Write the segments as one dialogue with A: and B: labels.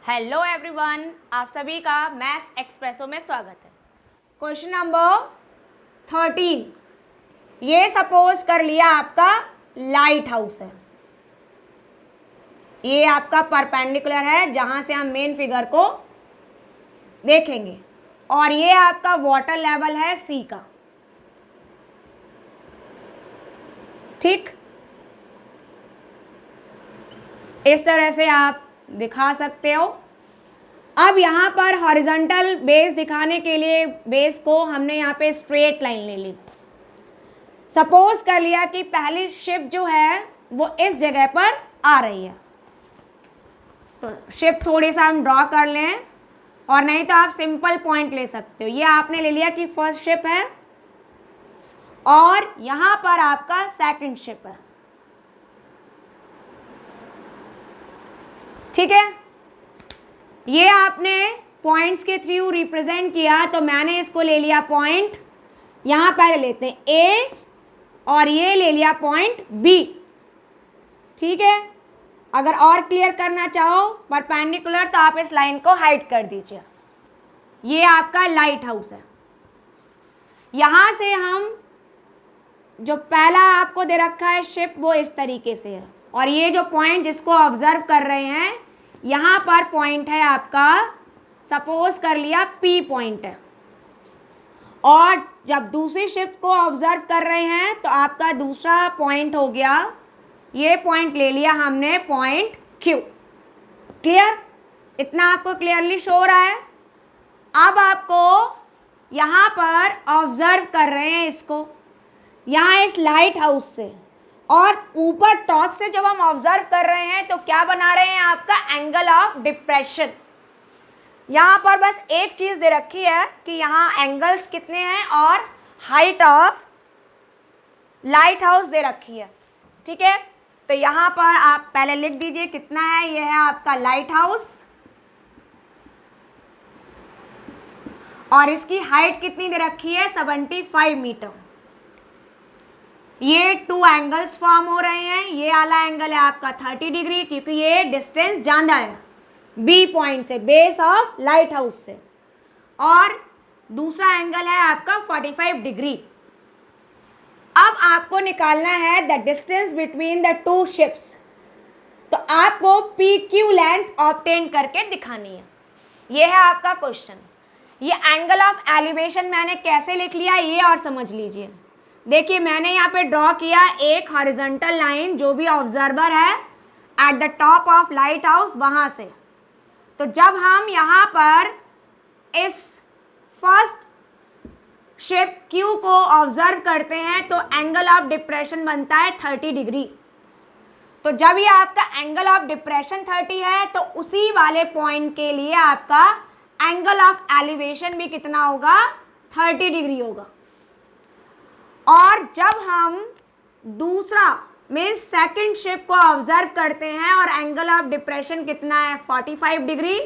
A: Hello everyone, आप सभी का मैथ्स एक्सप्रेसो में स्वागत है। क्वेश्चन नंबर 13, ये सपोज कर लिया आपका लाइट हाउस है। ये आपका परपेंडिकुलर है जहां से हम मेन फिगर को देखेंगे, और ये आपका वाटर लेवल है सी का। ठीक, इस तरह से आप दिखा सकते हो। अब यहाँ पर हॉरिजॉन्टल बेस दिखाने के लिए बेस को हमने यहाँ पे स्ट्रेट लाइन ले ली। सपोज कर लिया कि पहली शिप जो है वो इस जगह पर आ रही है, तो शिप थोड़ी सा हम ड्रॉ कर लें, और नहीं तो आप सिंपल पॉइंट ले सकते हो। ये आपने ले लिया कि फर्स्ट शिप है और यहाँ पर आपका सेकंड शिप है। ठीक है, ये आपने पॉइंट्स के थ्रू रिप्रेजेंट किया, तो मैंने इसको ले लिया पॉइंट, यहाँ पर लेते हैं ए, और ये ले लिया पॉइंट बी। ठीक है, अगर और क्लियर करना चाहो परपेंडिकुलर तो आप इस लाइन को हाइड कर दीजिए। ये आपका लाइट हाउस है। यहाँ से हम जो पहला आपको दे रखा है शिप वो इस तरीके से है, और ये जो पॉइंट जिसको ऑब्जर्व कर रहे हैं यहाँ पर पॉइंट है आपका, सपोज कर लिया पी पॉइंट है। और जब दूसरी शिप को ऑब्जर्व कर रहे हैं तो आपका दूसरा पॉइंट हो गया, ये पॉइंट ले लिया हमने पॉइंट क्यू। क्लियर, इतना आपको क्लियरली शो हो रहा है। अब आपको यहाँ पर ऑब्जर्व कर रहे हैं इसको, यहाँ इस लाइट हाउस से, और ऊपर टॉप से जब हम ऑब्जर्व कर रहे हैं तो क्या बना रहे हैं, आपका एंगल ऑफ डिप्रेशन। यहाँ पर बस एक चीज़ दे रखी है कि यहाँ एंगल्स कितने हैं और हाइट ऑफ लाइट हाउस दे रखी है। ठीक है, तो यहाँ पर आप पहले लिख दीजिए कितना है। ये है आपका लाइट हाउस, और इसकी हाइट कितनी दे रखी है, 75 मीटर। ये टू एंगल्स फॉर्म हो रहे हैं। ये वाला एंगल है आपका 30 डिग्री, क्योंकि ये डिस्टेंस ज़्यादा है बी पॉइंट से, बेस ऑफ लाइट हाउस से, और दूसरा एंगल है आपका 45 डिग्री। अब आपको निकालना है the distance between the two ships, तो आपको पी क्यू लेंथ ऑब्टेन करके दिखानी है। ये है आपका क्वेश्चन। ये एंगल ऑफ एलिवेशन मैंने कैसे लिख लिया ये और समझ लीजिए। देखिए, मैंने यहाँ पे ड्रॉ किया एक हॉरिजॉन्टल लाइन, जो भी ऑब्जर्वर है at the top of light house वहाँ से। तो जब हम यहाँ पर इस फर्स्ट शिप क्यू को ऑब्जर्व करते हैं तो एंगल ऑफ डिप्रेशन बनता है 30 डिग्री। तो जब ये आपका एंगल ऑफ डिप्रेशन 30 है तो उसी वाले पॉइंट के लिए आपका एंगल ऑफ एलिवेशन भी कितना होगा, 30 डिग्री होगा। और जब हम दूसरा मीन्स सेकंड शिप को ऑब्जर्व करते हैं और एंगल ऑफ डिप्रेशन कितना है, 45 डिग्री,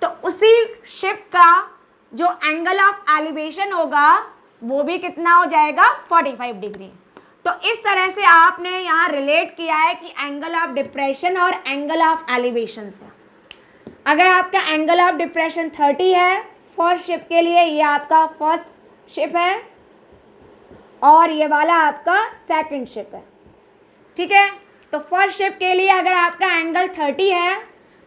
A: तो उसी शिप का जो एंगल ऑफ एलिवेशन होगा वो भी कितना हो जाएगा, 45 डिग्री। तो इस तरह से आपने यहाँ रिलेट किया है कि एंगल ऑफ डिप्रेशन और एंगल ऑफ एलिवेशन से। अगर आपका एंगल ऑफ डिप्रेशन 30 है फर्स्ट शिप के लिए, ये आपका फर्स्ट शिप है, और ये वाला आपका सेकंड शिप है। ठीक है, तो फर्स्ट शिप के लिए अगर आपका एंगल 30 है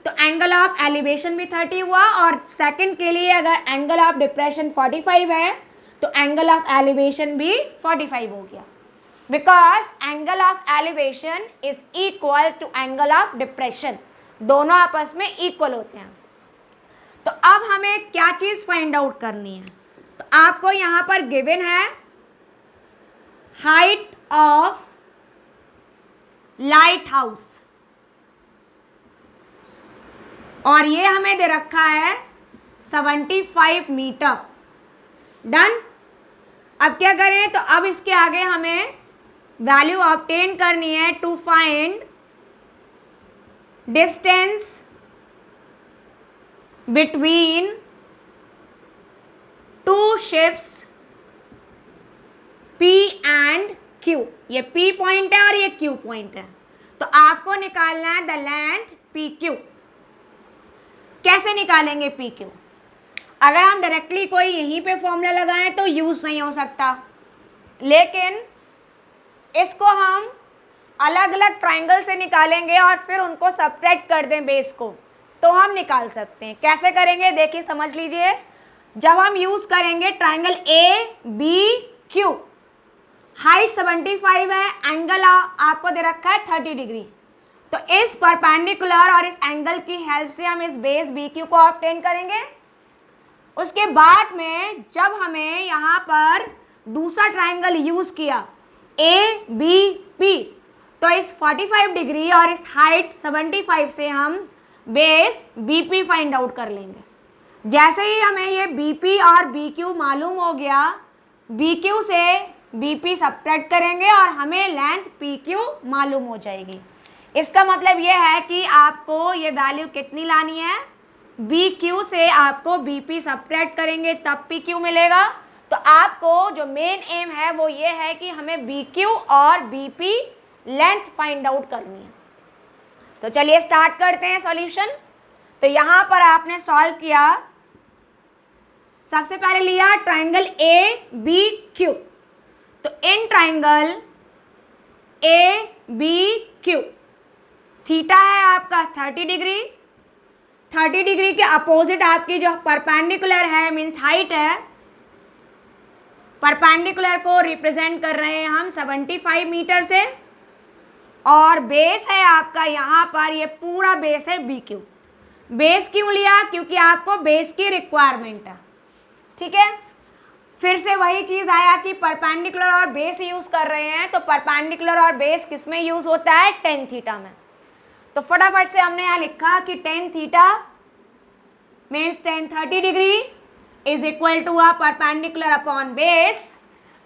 A: तो एंगल ऑफ एलिवेशन भी 30 हुआ, और सेकंड के लिए अगर एंगल ऑफ डिप्रेशन 45 है तो एंगल ऑफ एलिवेशन भी 45 हो गया, because angle of elevation is equal to angle of depression, दोनों आपस में इक्वल होते हैं। तो अब हमें क्या चीज़ फाइंड आउट करनी है, तो आपको यहाँ पर गिवन है हाइट ऑफ लाइट हाउस, और ये हमें दे रखा है 75 मीटर। डन। अब क्या करें, तो अब इसके आगे हमें वैल्यू ऑब्टेन करनी है to find distance between two ships P and Q। ये P पॉइंट है और ये Q पॉइंट है, तो आपको निकालना है द लेंथ PQ। कैसे निकालेंगे पी क्यू? अगर हम डायरेक्टली कोई यहीं पे फॉर्मूला लगाएं तो यूज़ नहीं हो सकता, लेकिन इसको हम अलग अलग ट्राइंगल से निकालेंगे और फिर उनको सब्ट्रैक्ट कर दें बेस को, तो हम निकाल सकते हैं। कैसे करेंगे देखिए, समझ लीजिए। जब हम यूज़ करेंगे triangle A B Q, height 75 है, एंगल आपको दे रखा है 30 डिग्री, तो इस परपेंडिकुलर और इस एंगल की हेल्प से हम इस बेस बी क्यू को ऑब्टेन करेंगे। उसके बाद में जब हमें यहाँ पर दूसरा ट्राइंगल यूज़ किया ए बी पी, तो इस 45 डिग्री और इस हाइट 75 से हम base B P find out कर लेंगे। जैसे ही हमें ये बी पी और बी क्यू मालूम हो गया, बी क्यू से बी पी सब्ट्रैक्ट करेंगे और हमें लेंथ पी क्यू मालूम हो जाएगी। इसका मतलब ये है कि आपको ये वैल्यू कितनी लानी है, बी क्यू से आपको बी पी सब्ट्रैक्ट करेंगे तब पी क्यू मिलेगा। तो आपको जो मेन एम है वो ये है कि हमें बी क्यू और B P length find out करनी है। तो चलिए स्टार्ट करते हैं सॉल्यूशन। तो यहाँ पर आपने सॉल्व किया, सबसे पहले लिया ट्राइंगल ए बी क्यू। तो in triangle A B Q theta है आपका 30 डिग्री, 30 डिग्री के अपोजिट आपकी जो परपेंडिकुलर है मीन्स हाइट है, परपेंडिकुलर को रिप्रेजेंट कर रहे हैं हम 75 मीटर से, और बेस है आपका यहाँ पर, ये पूरा बेस है बी क्यू। बेस क्यों लिया? क्योंकि आपको बेस की रिक्वायरमेंट है, ठीक है। फिर से वही चीज़ आया कि परपेंडिकुलर और बेस यूज़ कर रहे हैं, तो परपेंडिकुलर और बेस किस में यूज़ होता है? टेन थीटा में। तो फटाफट से हमने यहाँ लिखा कि tan theta means tan 30 degree is equal to a perpendicular upon base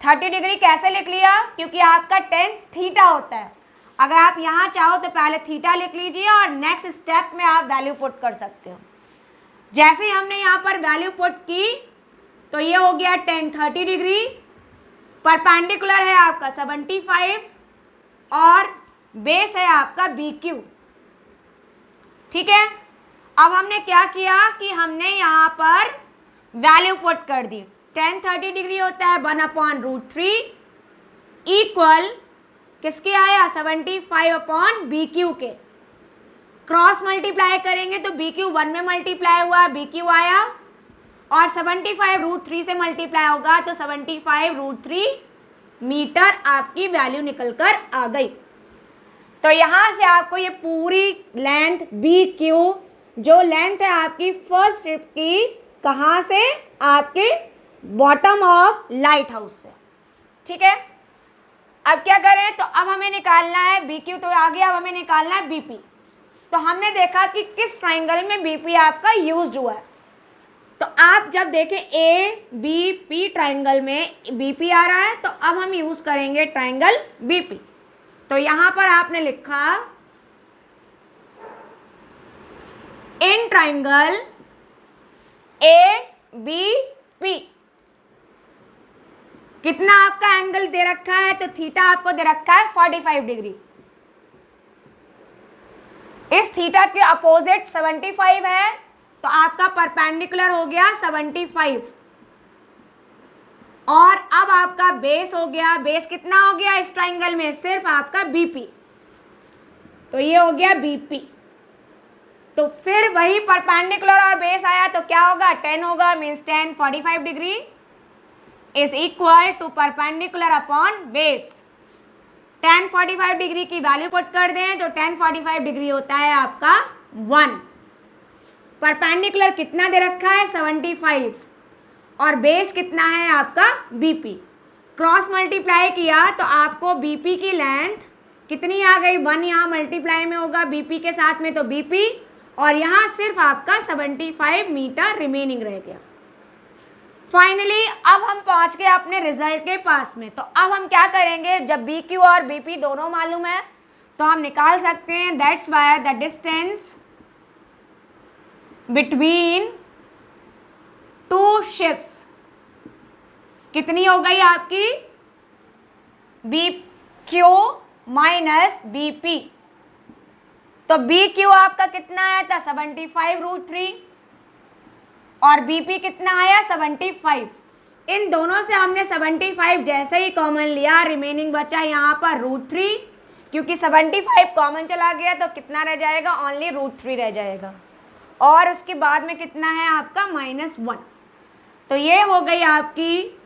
A: 30 degree. कैसे लिख लिया? क्योंकि आपका टेन थीटा होता है। अगर आप यहाँ चाहो तो पहले थीटा लिख लीजिए और नेक्स्ट स्टेप में आप वैल्यू पुट कर सकते हो। जैसे ही हमने यहाँ पर वैल्यू पुट की तो ये हो गया टेन 30 डिग्री, परपेंडिकुलर है आपका 75 और बेस है आपका बी क्यू, ठीक है। अब हमने क्या किया कि हमने यहाँ पर वैल्यू पुट कर दी। टेन 30 डिग्री होता है 1/√3 इक्वल किसके आया? 75 अपॉन बी क्यू के। क्रॉस मल्टीप्लाई करेंगे तो बी क्यू 1 में मल्टीप्लाई हुआ, बी क्यू आया, और 75√3 से मल्टीप्लाई होगा तो 75√3 मीटर आपकी वैल्यू निकल कर आ गई। तो यहाँ से आपको ये पूरी लेंथ बी क्यू, जो लेंथ है आपकी फर्स्ट स्ट्रिप की, कहाँ से? आपके बॉटम ऑफ लाइट हाउस से, ठीक है। अब क्या करें? तो अब हमें निकालना है बी क्यू तो आ गया, अब हमें निकालना है बी पी। तो हमने देखा कि किस ट्राइंगल में बी पी आपका यूज्ड हुआ है। तो आप जब देखें ए बी पी ट्राइंगल में बी पी आ रहा है, तो अब हम यूज़ करेंगे ट्राइंगल बी पी। तो यहाँ पर आपने लिखा in triangle A B P कितना आपका एंगल दे रखा है? तो थीटा आपको दे रखा है 45 डिग्री। इस थीटा के अपोजिट 75 है, तो आपका परपेंडिकुलर हो गया 75, और अब आपका बेस हो गया, बेस कितना हो गया इस ट्राइंगल में? सिर्फ आपका बीपी, तो ये हो गया बीपी। तो फिर वही परपेंडिकुलर और बेस आया तो क्या होगा? 10 होगा, means 10 45 degree is equal to perpendicular upon base. 10 45 degree की वैल्यू पुट कर दें तो 10 45 डिग्री होता है आपका 1। परपेंडिकुलर कितना दे रखा है? 75, और बेस कितना है आपका? बीपी। क्रॉस मल्टीप्लाई किया तो आपको बीपी की लेंथ कितनी आ गई? 1 यहाँ मल्टीप्लाई में होगा बीपी के साथ में, तो बीपी, और यहाँ सिर्फ आपका 75 मीटर रिमेनिंग रह गया। फाइनली अब हम पहुंच गए अपने रिजल्ट के पास में। तो अब हम क्या करेंगे? जब बी क्यू और बी पी दोनों मालूम है तो हम निकाल सकते हैं। That's why the distance between two ships कितनी हो गई आपकी? B Q minus B P. तो बी क्यू आपका कितना आया था? 75√3 और बीपी कितना आया 75। इन दोनों से हमने 75 जैसे ही कॉमन लिया, रिमेनिंग बचा यहाँ पर √3, क्योंकि 75 कॉमन चला गया तो कितना रह जाएगा, ओनली √3 रह जाएगा। और उसके बाद में कितना है आपका -1। तो ये हो गई आपकी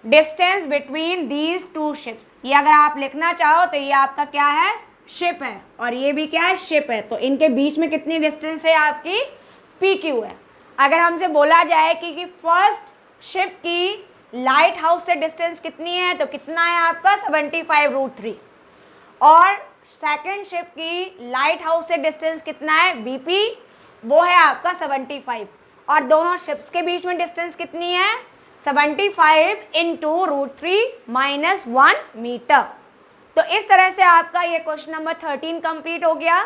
A: distance between these two ships. ये अगर आप लिखना चाहो तो ये आपका क्या है, शिप है, और ये भी क्या है, शिप है। तो इनके बीच में कितनी डिस्टेंस है आपकी, PQ है। अगर हमसे बोला जाए कि फर्स्ट शिप की लाइट हाउस से डिस्टेंस कितनी है, तो कितना है आपका 75 √3, और सेकंड शिप की लाइट हाउस से डिस्टेंस कितना है, BP, वो है आपका 75, और दोनों शिप्स के बीच में डिस्टेंस कितनी है, 75 इंटू √3 - 1 मीटर। तो इस तरह से आपका ये क्वेश्चन नंबर 13 कंप्लीट हो गया।